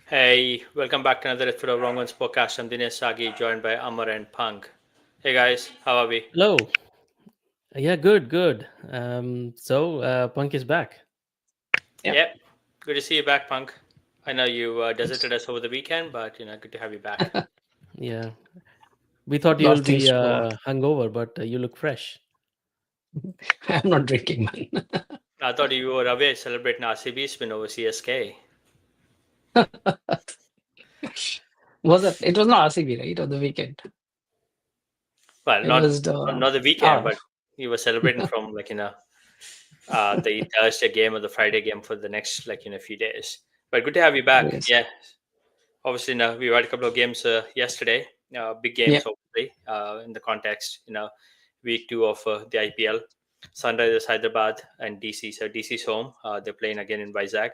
Hey, welcome back to another episode of Wrong Ones podcast. I'm Dinesh Sagi, joined by Amar and Punk. Hey guys, how are we? Hello. Yeah, good, good. Punk is back. Yeah, Yep, good to see you back, Punk. I know you thanks. deserted us over the weekend, but good to have you back. Yeah, we thought Lot you'll of things be to cover. hungover, but you look fresh. I'm not drinking, man. I thought you were away celebrating RCB's win over CSK. Was it? It was not RCB, right? On the weekend. Well, It not was the not the weekend, ah. but you were celebrating from the Thursday game or the Friday game for the next few days. But good to have you back. Yes. Yeah, obviously, now we had a couple of games yesterday, big Yeah. games, obviously, in the context, week two of the IPL. Sunrisers Hyderabad and DC. So DC's home. They're playing again in Vizag.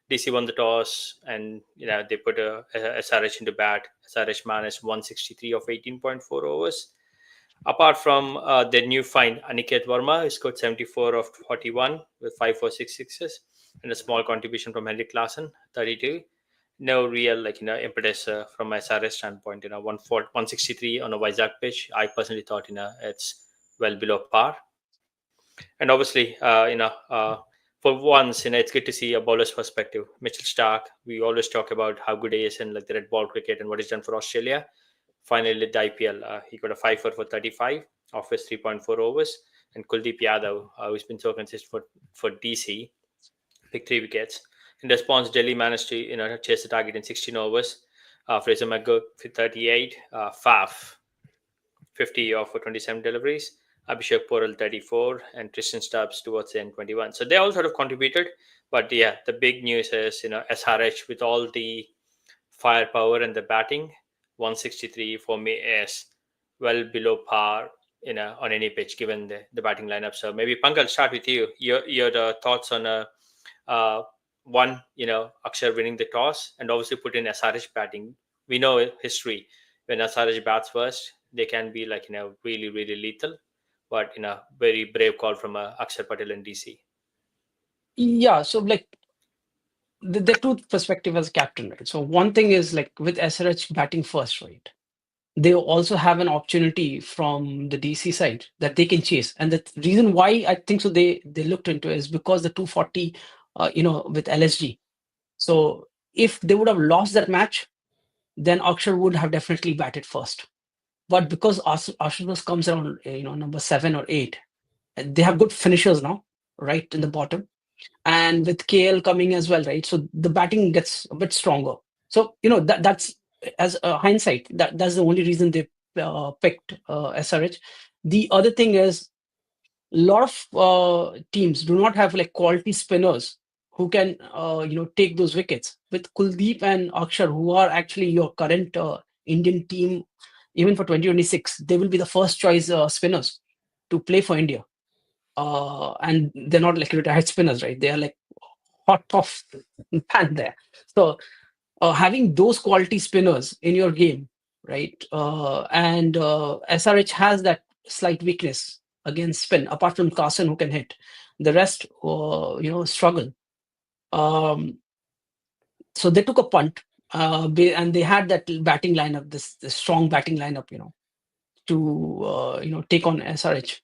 DC won the toss, and they put a SRH into bat. SRH managed 163 of 18.4 overs. Apart from their new find, Aniket Verma, who scored 74 of 41 with 5 4 6 sixes, and a small contribution from Henrik Klassen, 32. No real impetus from my SRS standpoint. 163 on a Vizag pitch. I personally thought it's well below par. And obviously, for once, it's good to see a bowler's perspective. Mitchell Stark, we always talk about how good he is in the red ball cricket and what he's done for Australia. Finally, lit the IPL. He got a 5 for 35 off his 3.4 overs. And Kuldeep Yadav, who's been so consistent for DC, picked 3 wickets. In response, Delhi managed to chase the target in 16 overs. Fraser McGurk for 38, Faf 50 off for 27 deliveries, Abhishek Porel 34, and Tristan Stubbs towards the end 21. So they all sort of contributed. But yeah, the big news is SRH with all the firepower and the batting, 163 for me is well below par on any pitch given the batting lineup. So maybe Punk, I'll start with you. Your thoughts on uh, one, Akshar winning the toss and obviously put in SRH batting. We know history when SRH bats first, they can be really really lethal. But very brave call from Akshar Patel and DC. Yeah. So like the two perspective as captain, right? So one thing is like with SRH batting first, right? They also have an opportunity from the DC side that they can chase. And the reason why I think so they looked into it is because the 240, with LSG. So if they would have lost that match, then Akshar would have definitely batted first. But because Ashutosh comes around, number 7 or 8, they have good finishers now, right in the bottom, and with KL coming as well, right? So the batting gets a bit stronger. So that's as a hindsight. That's the only reason they picked SRH. The other thing is a lot of teams do not have like quality spinners who can take those wickets. With Kuldeep and Akshar, who are actually your current Indian team, even for 2026, they will be the first choice spinners to play for India. And they're not like retired spinners, right? They are like hot off pan there. So having those quality spinners in your game, right? And SRH has that slight weakness against spin, apart from Carson who can hit. The rest, struggle. Um, so they took a punt, and they had that batting lineup, this strong batting lineup, to take on SRH.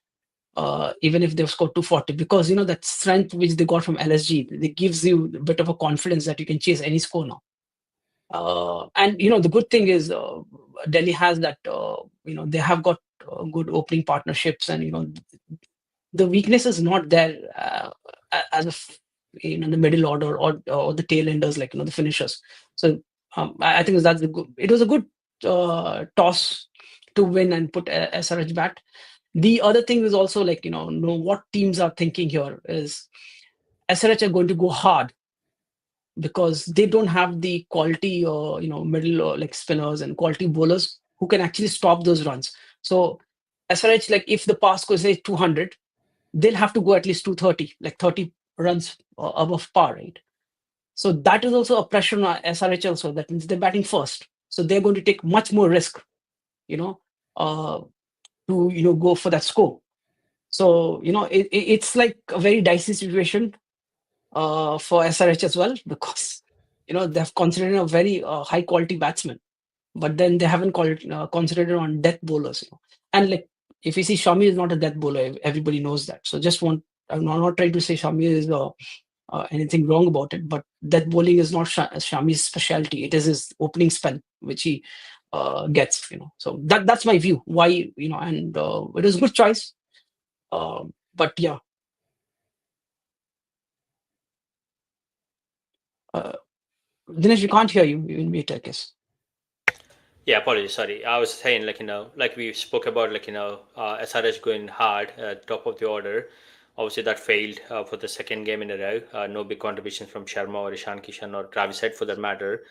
Even if they've scored 240, because that strength which they got from LSG, it gives you a bit of a confidence that you can chase any score now. And the good thing is Delhi has that. They have got good opening partnerships, and the weakness is not there as of the middle order or the tail enders, like the finishers. So I think that's the good. It was a good toss to win and put SRH back. The other thing is also like know what teams are thinking here is SRH are going to go hard because they don't have the quality middle like spinners and quality bowlers who can actually stop those runs. So SRH, like if the pass goes say 200, they'll have to go at least 230, like 30 runs above par, right? So that is also a pressure on SRH also. That means they're batting first, so they're going to take much more risk, you know, uh, to go for that score. So it's like a very dicey situation for SRH as well, because they've considered a very high quality batsman, but then they haven't considered on death bowlers. And like, if you see, Shami is not a death bowler. Everybody knows that. So just want I'm not trying to say Shami is anything wrong about it, but death bowling is not Shami's specialty. It is his opening spell which he gets. So that's my view. Why, and it was a good choice. But yeah, uh, Dinesh, we can't hear you. You're in mute, I guess. Yeah, apologies. Sorry, I was saying like we spoke about SRH going hard, top of the order. Obviously, that failed for the second game in a row. No big contributions from Sharma or Ishan Kishan or Travis Head for that matter.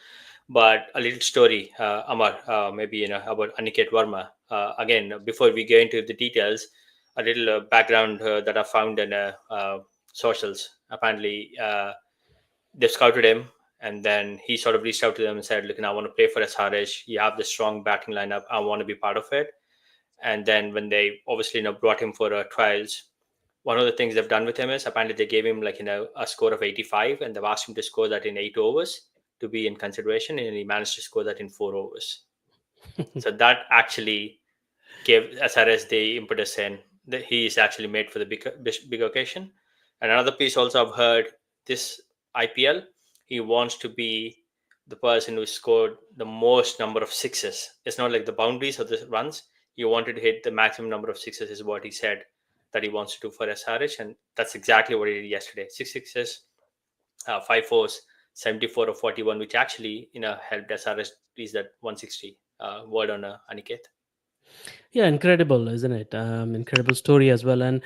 But a little story, Amar, maybe about Aniket Verma. Again, before we get into the details, a little background that I found in socials. Apparently, they've scouted him, and then he sort of reached out to them and said, "Look, I want to play for SRH. You have the strong batting lineup. I want to be part of it." And then when they obviously brought him for trials, one of the things they've done with him is apparently they gave him a score of 85, and they've asked him to score that in 8 overs to be in consideration, and he managed to score that in 4 overs. So that actually gave SRS the impetus in that he is actually made for the big occasion. And another piece also I've heard this IPL, he wants to be the person who scored the most number of sixes. It's not like the boundaries of the runs. He wanted to hit the maximum number of sixes, is what he said that he wants to do for SRH. And that's exactly what he did yesterday. Six sixes, five fours, 74 or 41, which actually helped SRH reach that 160. Word on Aniket. Yeah, incredible, isn't it? Incredible story as well, and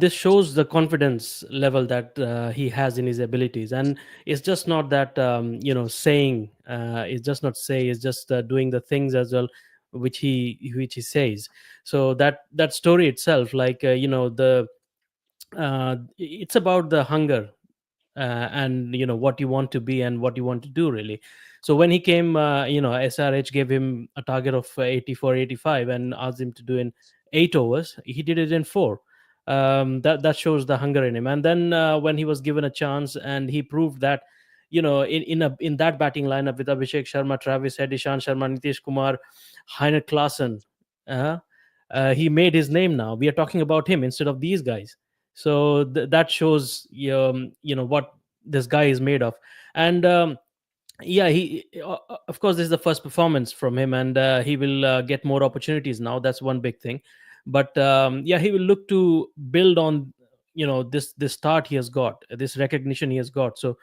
this shows the confidence level that he has in his abilities. And it's just not that saying. It's just not say. It's just doing the things as well, which he says. So that story itself, like the it's about the hunger and what you want to be and what you want to do really. So when he came, SRH gave him a target of 84 85 and asked him to do in 8 overs. He did it in 4. That shows the hunger in him. And then when he was given a chance, and he proved that in that batting lineup with Abhishek Sharma, Travis Head, Ishan Sharma, Nitish Kumar, Heiner Klassen, uh, he made his name. Now we are talking about him instead of these guys. So that shows what this guy is made of. And yeah, he of course this is the first performance from him, and he will get more opportunities now. That's one big thing. But yeah, he will look to build on this start he has got, this recognition he has got. So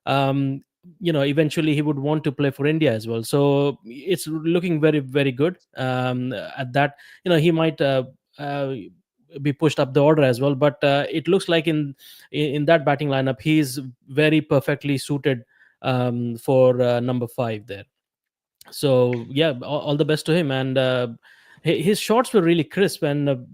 um eventually he would want to play for India as well. So it's looking very, very good. At that, he might be pushed up the order as well. But it looks like in that batting lineup, he's very perfectly suited for number 5 there. So yeah, all the best to him. And his shots were really crisp and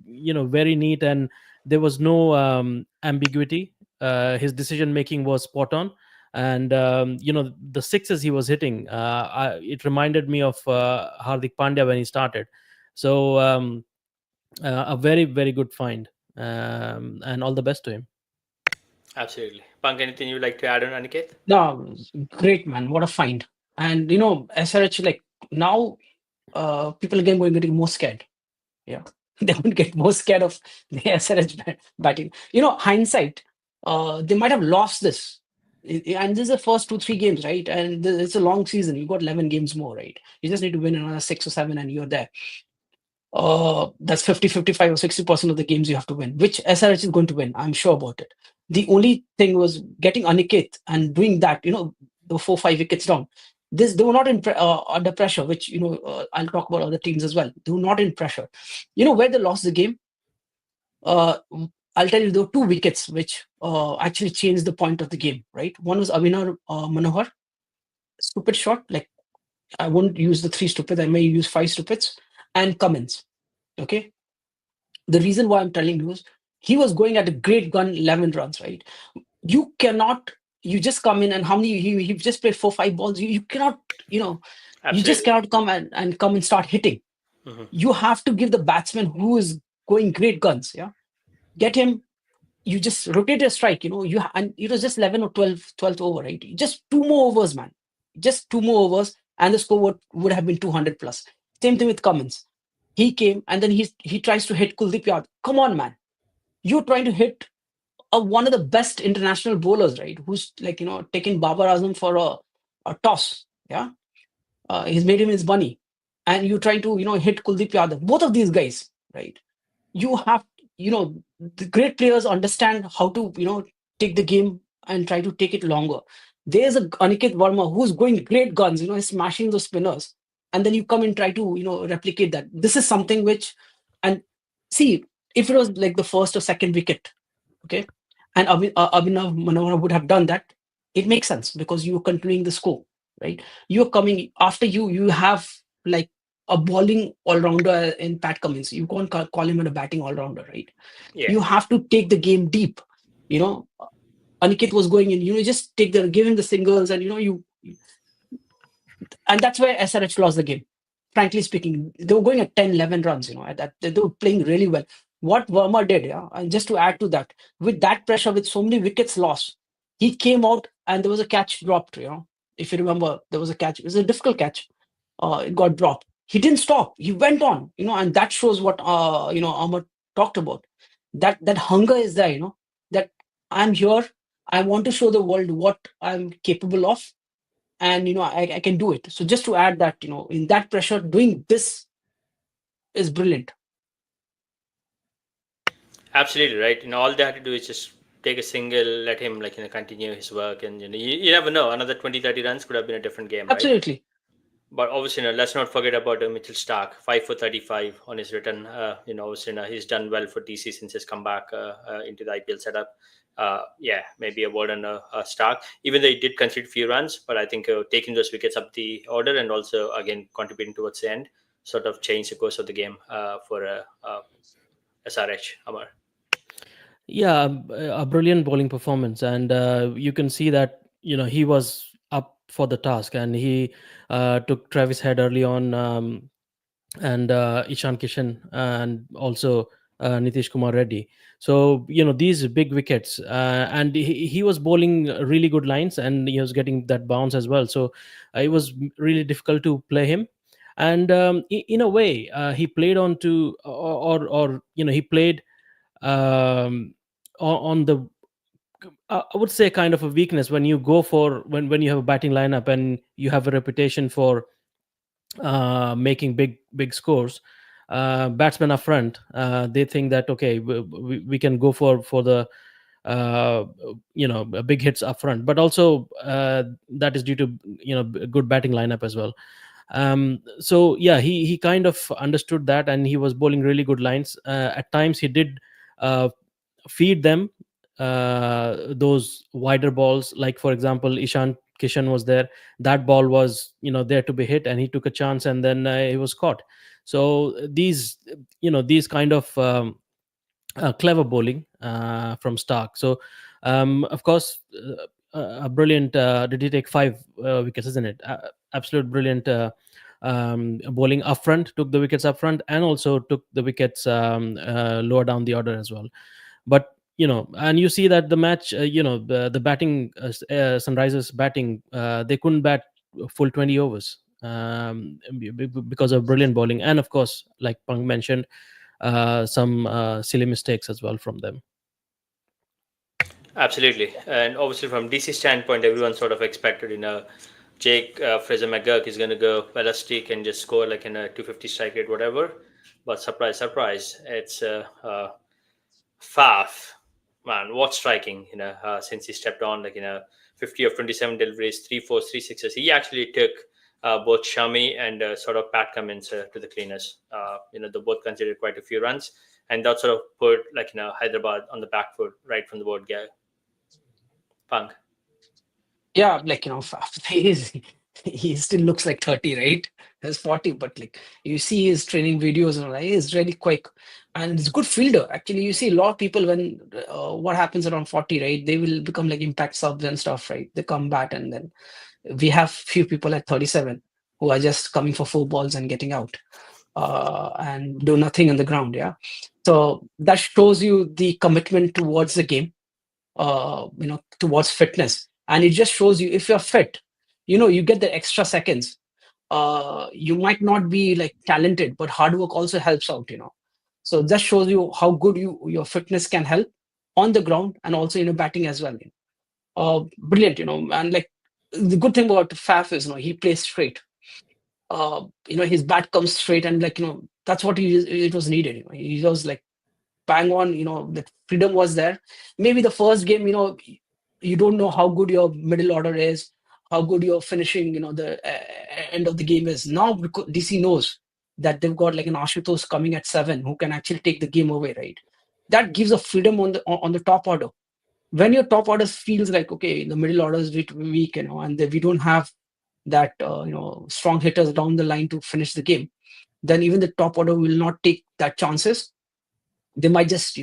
very neat, and there was no ambiguity. His decision making was spot on. And the sixes he was hitting, it reminded me of Hardik Pandya when he started. So a very, very good find. And all the best to him. Absolutely. Punk, anything you'd like to add on Aniket? No, great man, what a find. And SRH, like, now people again going to get more scared. Yeah, they would get more scared of the SRH batting. Hindsight, they might have lost this. And this is the first 2-3 games, right? And it's a long season. You've got 11 games more, right? You just need to win another 6 or 7 and you're there. That's 50, 55 or 60% of the games you have to win, which SRH is going to win. I'm sure about it. The only thing was getting Aniket and doing that, the 4-5 wickets down. They were not under pressure, which, I'll talk about other teams as well. They were not in pressure. Where they lost the game? I'll tell you, there were 2 wickets which actually changed the point of the game, right? One was Avinar Manohar, stupid shot. Like, I won't use the 3 stupid, I may use 5 stupids, and Cummins. Okay. The reason why I'm telling you is he was going at a great gun, 11 runs, right? You cannot, you just come in and how many, he just played 4-5 balls. You cannot, you just Absolutely. cannot come and come and start hitting. Mhm. You have to give the batsman who is going great guns, yeah, get him you just rotate a strike, and it was just 11 or 12th over, right? Just two more overs, man. Just two more overs, and the score would have been 200 plus. Same thing with Cummins. He came and then he tries to hit Kuldeep Yadav. Come on, man. You're trying to hit one of the best international bowlers, right? Who's like, taking Babar Azam for a toss. Yeah. He's made him his bunny. And you're trying to, hit Kuldeep Yadav. Both of these guys, right? You have, the great players understand how to, take the game and try to take it longer. There's a Aniket Verma who's going great guns, he's smashing those spinners. And then you come and try to, replicate that. This is something which, and see, if it was like the first or second wicket, okay, and Abhinav Manohar would have done that, it makes sense because you're continuing the score, right? You're coming after you have like a bowling all-rounder in Pat Cummins. You can't call him a batting all-rounder, right? Yeah, You have to take the game deep. You know, Aniket was going in, just give him the singles and, and that's where SRH lost the game. Frankly speaking, they were going at 10, 11 runs, at that. They were playing really well. What Verma did, yeah, and just to add to that, with that pressure, with so many wickets lost, he came out and there was a catch dropped, If you remember, there was a catch. It was a difficult catch. It got dropped. He didn't stop. He went on, and that shows what, Ahmad talked about. That hunger is there, that I'm here. I want to show the world what I'm capable of, and I can do it. So just to add that, in that pressure, doing this is brilliant. absolutely right. All they had to do is just take a single, let him continue his work, and you never know. Another 20, 30 runs could have been a different game, right? Absolutely. But obviously, let's not forget about Mitchell Stark, 5 for 35 on his return. Obviously, he's done well for DC since his comeback into the IPL setup. Yeah, maybe a word on Stark, even though he did concede a few runs, but I think taking those wickets up the order and also again contributing towards the end sort of changed the course of the game for SRH. Amar. Yeah, a brilliant bowling performance, and you can see that he was up for the task, and he took Travis Head early on, and Ishan Kishan, and also Nitish Kumar Reddy. So these big wickets, and he was bowling really good lines, and he was getting that bounce as well. So it was really difficult to play him. And in a way, he played on to, or he played um, on the, I would say, kind of a weakness when you go for when you have a batting lineup and you have a reputation for making big scores. Batsmen up front, they think that okay, we can go for the big hits up front, but also that is due to good batting lineup as well. So yeah, he kind of understood that, and he was bowling really good lines. At times he did feed them those wider balls, like for example Ishan Kishan was there. That ball was there to be hit, and he took a chance, and then he was caught. So these kind of clever bowling from Stark. So of course, a brilliant, did he take 5 wickets, isn't it? Absolute brilliant bowling up front, took the wickets up front, and also took the wickets lower down the order as well. But and you see that the match, the batting, Sunrisers batting, they couldn't bat full 20 overs because of brilliant bowling, and of course, like Pang mentioned, some silly mistakes as well from them. Absolutely, and obviously from DC standpoint, everyone sort of expected, Jake Fraser McGurk is going to go ballistic and just score like in a 250 strike rate, whatever. But surprise, surprise, it's Faf. Man, what striking, since he stepped on, 50 of 27 deliveries, 3 4s, 3 6s. He actually took both Shami and sort of Pat Cummins to the cleaners. They both considered quite a few runs, and that sort of put Hyderabad on the back foot right from the board. Punk. Yeah, he still looks like 30, right? He's 40, but like you see his training videos and all that, he's really quick and he's a good fielder. Actually, you see a lot of people when what happens around 40, right? They will become like impact subs and stuff, right? They come back, and then we have few people at 37 who are just coming for 4 balls and getting out. and do nothing on the ground. Yeah, so that shows you the commitment towards the game, towards fitness, and it just shows you if you're fit, you get the extra seconds. You might not be like talented, but hard work also helps out. So that shows you how good your fitness can help on the ground and also batting as well. Brilliant, and like the good thing about Faf is he plays straight. His bat comes straight, and like that's what it was needed. He was like bang on. The freedom was there. Maybe the first game, you don't know how good your middle order is, how good your finishing, the end of the game is. Now because DC knows that they've got like an Ashutosh coming at 7 who can actually take the game away, right? That gives a freedom on the top order. When your top order feels like, okay, the middle order is weak, and we don't have that strong hitters down the line to finish the game, then even the top order will not take that chances. They might just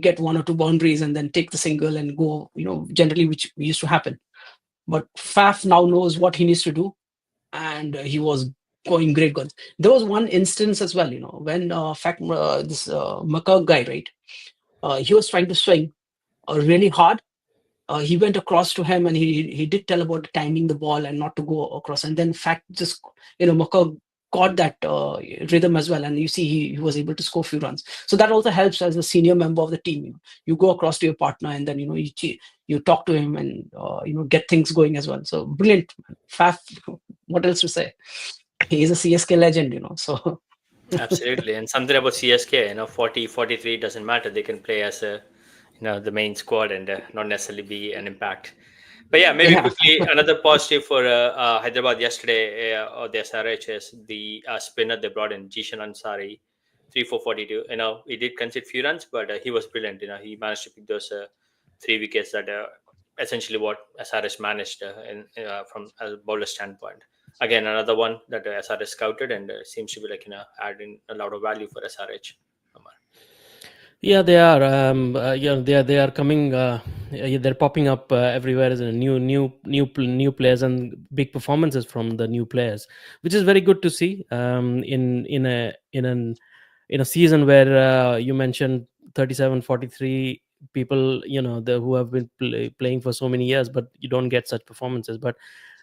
get one or two boundaries and then take the single and go, generally, which used to happen. But Faf now knows what he needs to do, and he was going great guns. There was one instance as well, when this McCurk guy, right, he was trying to swing really hard. He went across to him, and he did tell about timing the ball and not to go across. And then fact just McCurk got that rhythm as well, and you see he was able to score a few runs. So that also helps as a senior member of the team. You go across to your partner, and then you talk to him, and get things going as well. So brilliant, man. Faf, what else to say? He is a CSK legend, so Absolutely. And something about CSK, 40, 43 doesn't matter. They can play as the main squad and not necessarily be an impact. But yeah, maybe yeah. quickly, another positive for Hyderabad yesterday, or the SRH, is the spinner they brought in, Jishan Ansari, 3 for 42. He did concede few runs, but he was brilliant. He managed to pick those 3 wickets that essentially what SRH managed from a bowler standpoint. Again, another one that SRH scouted and seems to be like adding a lot of value for SRH. Amar. Yeah, they are. They are coming. Yeah, they're popping up everywhere as a new players and big performances from the new players, which is very good to see. In a season where you mentioned 37-43 people, who have been playing for so many years, but you don't get such performances. But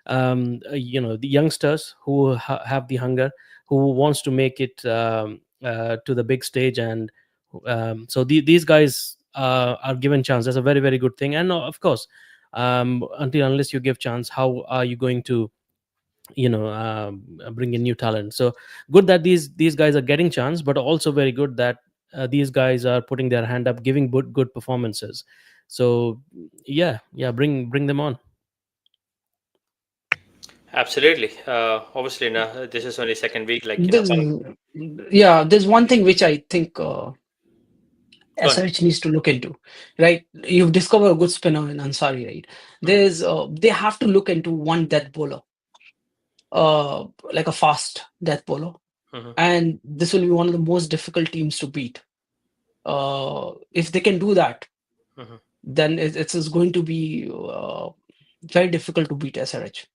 the youngsters who have the hunger, who wants to make it to the big stage, and so these guys are given chance. That's a very, very good thing. And of course, until unless you give chance, how are you going to bring in new talent? So good that these guys are getting chance, but also very good that these guys are putting their hand up, giving good performances. So yeah, bring them on. Absolutely. Obviously, this is only second week. Like There's, yeah, there's one thing which I think go on. SRH needs to look into, right? You've discovered a good spinner in Ansari, right? Mhm, They have to look into one death bowler, like a fast death bowler, mhm. and this will be one of the most difficult teams to beat. If they can do that, Mhm. then it's going to be very difficult to beat SRH.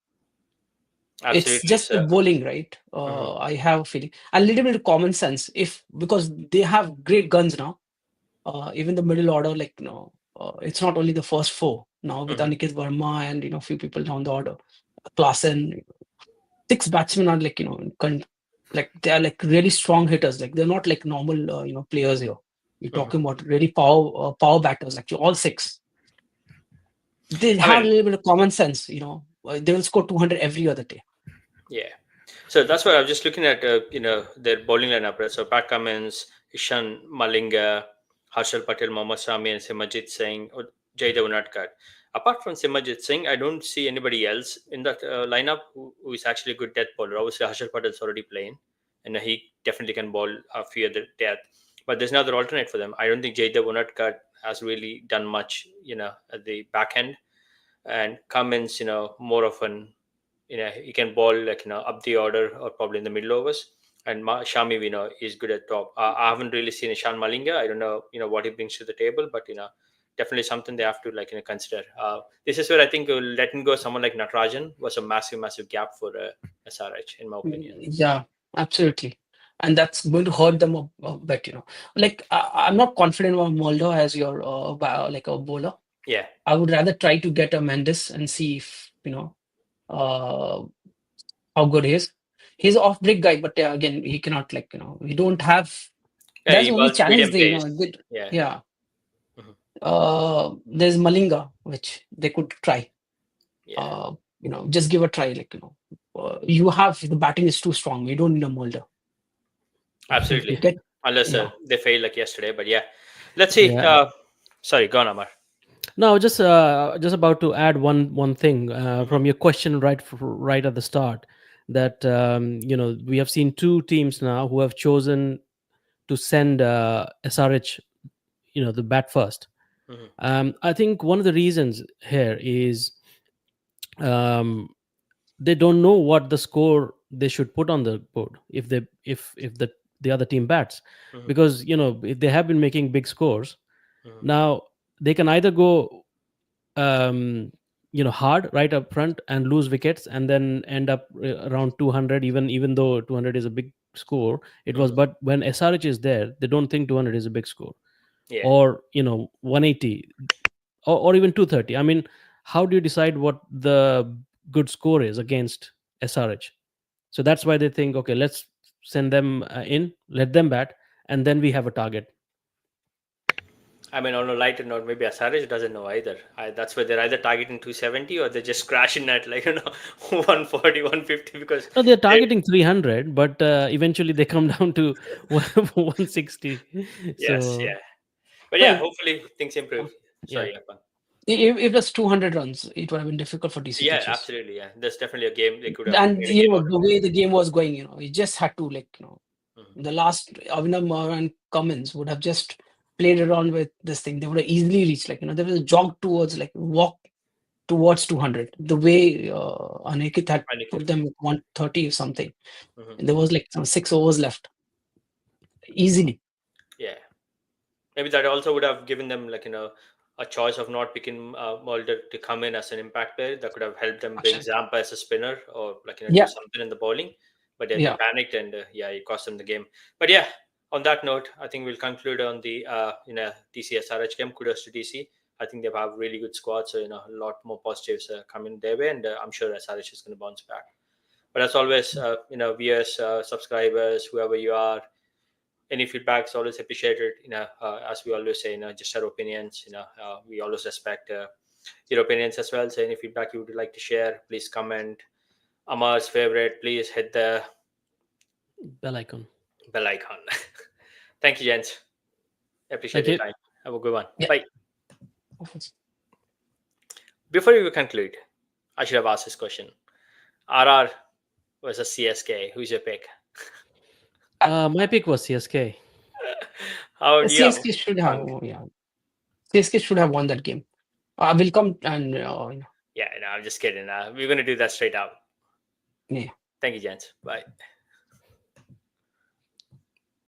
It's Absolutely. just the So, bowling, right? mhm, I have a feeling, a little bit of common sense, if because they have great guns now. Even the middle order, like it's not only the first four now with mhm. Aniket Verma and a few people down the order. Klassen, 6 batsmen are like like they are like really strong hitters. Like they're not like normal players here. You're Mhm. talking about really power batters. Actually, all six. They I have a mean, little bit of common sense. They will score 200 every other day. yeah. So that's why I was just looking at their bowling lineup. Right? So Pat Cummins, Ishan Malinga, Harshal Patel, Mohammad Shami, and Simajit Singh, or Jaydev Unadkat. Apart from Simajit Singh, I don't see anybody else in that lineup who is actually a good death bowler. Obviously, Harshal Patel is already playing, and he definitely can bowl a few other death. But there's another alternate for them. I don't think Jaydev Unadkat has really done much, at the back end. And Cummins, more of an he can bowl like up the order or probably in the middle overs. And Shami, is good at top. I haven't really seen Ishan Malinga. I don't know what he brings to the table, but definitely something they have to like consider. This is where I think letting go someone like Natarajan was a massive gap for SRH in my opinion. Yeah, absolutely. and that's going to hurt them a bit. Like I'm not confident about Moldo as your like a bowler. Yeah. I would rather try to get a Mendes and see if uh, how good he is. He's an off break guy, but again, he cannot like we don't have. Yeah, That's he the only bowls challenge medium they pace. good. Yeah. Yeah. Mhm. There's Malinga, which they could try. Yeah. Uh, just give a try. Like you have the batting is too strong. You don't need a Mulder. Absolutely. Get Unless yeah. they fail like yesterday, but yeah, let's see. Yeah. Sorry, go on, Amar. No, just about to add one thing Hmm. from your question right at the start, that we have seen two teams now who have chosen to send SRH, the bat first. Hmm. I think one of the reasons here is um, they don't know what the score they should put on the board if the other team bats, Hmm. because if they have been making big scores. Hmm. Now they can either go hard right up front and lose wickets and then end up around 200, even though 200 is a big score. It was, Hmm. but when SRH is there, they don't think 200 is a big score, Yeah. or 180, or even 230. I mean, how do you decide what the good score is against SRH? So that's why they think, okay, let's send them in, let them bat, and then we have a target. I mean, on a lighter note, maybe Asarish doesn't know either. That's why they're either targeting 270 or they're just crashing at 140, 150 because No, they're they, targeting 300, but eventually they come down to 160. yes, So yeah. But yeah, Well, hopefully things improve. yeah, Sorry, Yapan. if it was 200 runs, it would have been difficult for DC to Yeah, chase. absolutely. Yeah, there's definitely a game they could have And made a game out of the way the game was going, you just had to like it. Hmm. the last Avinav and Cummins would have just played around with this thing. They would have easily reached there was a jog towards like walk towards 200. The way Aniket had put Aniket. them with 130 or something, Hmm. and there was like some 6 overs left, easily. Yeah. Maybe that also would have given them a choice of not picking Mulder to come in as an impact player. That could have helped them bring Actually, Zampa as a spinner or do yeah, something in the bowling. But yeah, they yeah. panicked and yeah, it cost them the game. But yeah, on that note, I think we'll conclude on the DC SRH game. Kudos to DC. I think they have really good squad, so a lot more positives coming their way, and I'm sure SRH is going to bounce back. But as always, viewers, subscribers, whoever you are, any feedback is always appreciated. As we always say, just our opinions. We always respect your opinions as well. So any feedback you would like to share, please comment. Amar's favorite, please hit the bell icon. bell icon. Thank you, gents. Appreciate Thank your you. time. Have a good one. Yeah. Bye. Before we conclude, I should have asked this question. RR versus CSK. Who's your pick? My pick was CSK. How do you have CSK should have, Punk? yeah. CSK should have won that game. I will come and Yeah, no, I'm just kidding. We're going to do that straight out. yeah. Thank you, gents. Bye.